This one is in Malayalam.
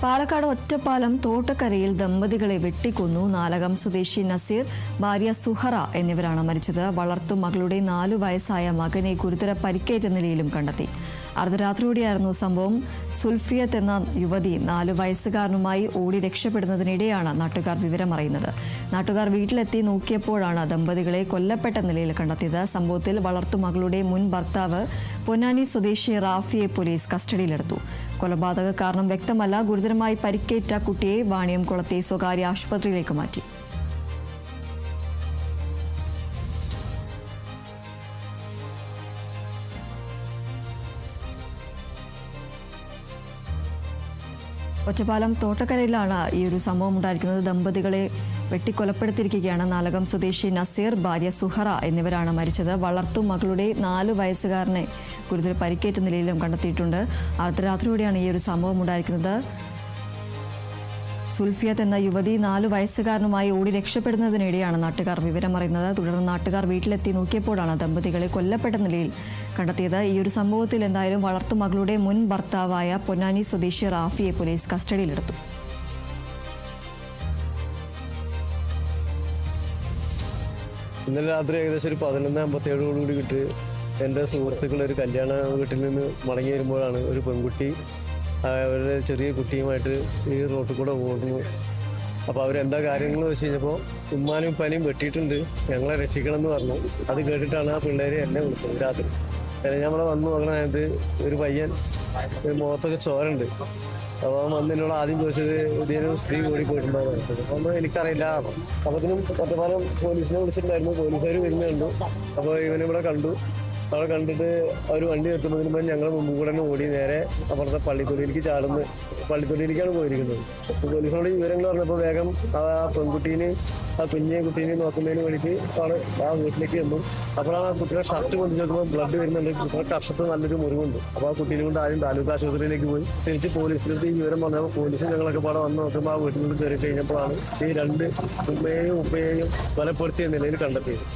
പാലക്കാട് ഒറ്റപ്പാലം തോട്ടക്കരയിൽ ദമ്പതികളെ വെട്ടിക്കൊന്നു. നാലകം സ്വദേശി നസീർ, ഭാര്യ സുഹറ എന്നിവരാണ് മരിച്ചത്. വളർത്തു മകളുടെ 4 വയസ്സായ മകനെ ഗുരുതര പരിക്കേറ്റ നിലയിലും കണ്ടെത്തി. അർദ്ധരാത്രിയോടെയായിരുന്നു സംഭവം. സുൽഫിയത്ത് എന്ന യുവതി 4 വയസ്സുകാരനുമായി ഓടി രക്ഷപ്പെടുന്നതിനിടെയാണ് നാട്ടുകാർ വിവരമറിയുന്നത്. നാട്ടുകാർ വീട്ടിലെത്തി നോക്കിയപ്പോഴാണ് ദമ്പതികളെ കൊല്ലപ്പെട്ട നിലയിൽ കണ്ടെത്തിയത്. സംഭവത്തിൽ വളർത്തുമകളുടെ മുൻ ഭർത്താവ് പൊന്നാനി സ്വദേശി റാഫിയെ പോലീസ് കസ്റ്റഡിയിലെടുത്തു. കൊലപാതക കാരണം വ്യക്തമല്ല. ഗുരുതരമായി പരിക്കേറ്റ കുട്ടിയെ വാണിയംകുളത്തെ സ്വകാര്യ ആശുപത്രിയിലേക്ക് മാറ്റി. ഒറ്റപ്പാലം തോട്ടക്കരയിലാണ് ഈ ഒരു സംഭവം ഉണ്ടായിരിക്കുന്നത്. ദമ്പതികളെ വെട്ടിക്കൊലപ്പെടുത്തിയിരിക്കുകയാണ്. നാലകം സ്വദേശി നസീർ, ഭാര്യ സുഹറ എന്നിവരാണ് മരിച്ചത്. വളർത്തു മകളുടെ 4 വയസ്സുകാരനെ ഗുരുതര പരിക്കേറ്റ നിലയിലും കണ്ടെത്തിയിട്ടുണ്ട്. അർദ്ധരാത്രിയോടെയാണ് ഈ ഒരു സംഭവം ഉണ്ടായിരിക്കുന്നത്. സുൽഫിയത്ത് എന്ന യുവതി 4 വയസ്സുകാരനുമായി ഓടി രക്ഷപ്പെടുന്നതിനിടെയാണ് നാട്ടുകാർ വിവരമറിയുന്നത്. തുടർന്ന് നാട്ടുകാർ വീട്ടിലെത്തി നോക്കിയപ്പോഴാണ് ദമ്പതികളെ കൊല്ലപ്പെട്ട നിലയിൽ കണ്ടെത്തിയത്. ഈ ഒരു സംഭവത്തിൽ എന്തായാലും വളർത്തുമകളുടെ മുൻ ഭർത്താവായ പൊന്നാനി സ്വദേശി റാഫിയെ പോലീസ് കസ്റ്റഡിയിലെടുത്തു. ഇന്നലെ രാത്രി ഏകദേശം ഒരു 11:57 കിട്ടി എൻ്റെ സുഹൃത്തുക്കൾ ഒരു കല്യാണ വീട്ടിൽ നിന്ന് മടങ്ങി വരുമ്പോഴാണ് ഒരു പെൺകുട്ടി അവരുടെ ചെറിയ കുട്ടിയുമായിട്ട് ഈ റോട്ടിൽ കൂടെ ഓടുന്നു. അപ്പോൾ അവരെന്താ കാര്യങ്ങൾ വെച്ച് കഴിഞ്ഞപ്പോൾ ഉമ്മാനും ഉപ്പാനെയും വെട്ടിയിട്ടുണ്ട്, ഞങ്ങളെ രക്ഷിക്കണം എന്ന് പറഞ്ഞു. അത് കേട്ടിട്ടാണ് ആ പിള്ളേരെ എന്നെ വിളിച്ചത് രാത്രി. ഞമ്മളെ വന്ന് നോക്കണത് ഒരു പയ്യൻ മുഖത്തൊക്കെ ചോരുണ്ട്. അപ്പോൾ വന്ന് എന്നോട് ആദ്യം ചോദിച്ചത് ഇതിന് സ്ത്രീ ഓടിപ്പോയിട്ടുണ്ടോ എന്ന് പറഞ്ഞത്. അപ്പോൾ എനിക്കറിയില്ല. അപ്പത്തിനും ഒറ്റപ്പാലം പോലീസിനെ വിളിച്ചിട്ടുണ്ടായിരുന്നു. പോലീസുകാർ വരുന്നുണ്ട്. അപ്പോൾ ഇവനിവിടെ കണ്ടു. അവിടെ കണ്ടിട്ട് അവർ വണ്ടി നിർത്തുന്നതിന് മുമ്പ് ഞങ്ങൾ മുമ്പ് കൂടെ തന്നെ ഓടി നേരെ അപ്പുറത്തെ പള്ളിത്തൊടിയിലേക്കാണ് പോയിരിക്കുന്നത്. പോലീസിനോട് വിവരങ്ങൾ പറഞ്ഞപ്പോൾ വേഗം ആ പെൺകുട്ടീനെ ആ കുഞ്ഞെ കുട്ടീനെ നോക്കുന്നതിന് വേണ്ടിയിട്ട് ആണ് ആ വീട്ടിലേക്ക് വന്നു. അപ്പോഴാണ് ആ കുട്ടിയുടെ ഷർട്ട് കൊണ്ടു നോക്കുമ്പോൾ ബ്ലഡ് വരുന്നുണ്ട്. കുട്ടിയുടെ കർഷത്ത് നല്ലൊരു മുറിവുണ്ട്. അപ്പോൾ ആ കുട്ടീനെ കൊണ്ട് ആദ്യം താലൂക്ക് ആശുപത്രിയിലേക്ക് പോയി. തിരിച്ച് പോലീസിനടുത്ത് ഈ വിവരം പറഞ്ഞപ്പോൾ പോലീസും ഞങ്ങളൊക്കെ പാടെ വന്ന് നോക്കുമ്പോൾ ആ വീട്ടിൽ നിന്ന് കയറി കഴിഞ്ഞപ്പോഴാണ് ഈ 2 ഉമ്മയെയും ഉപ്പയെയും കൊലപ്പെടുത്തിയ നിലയിൽ കണ്ടെത്തിയത്.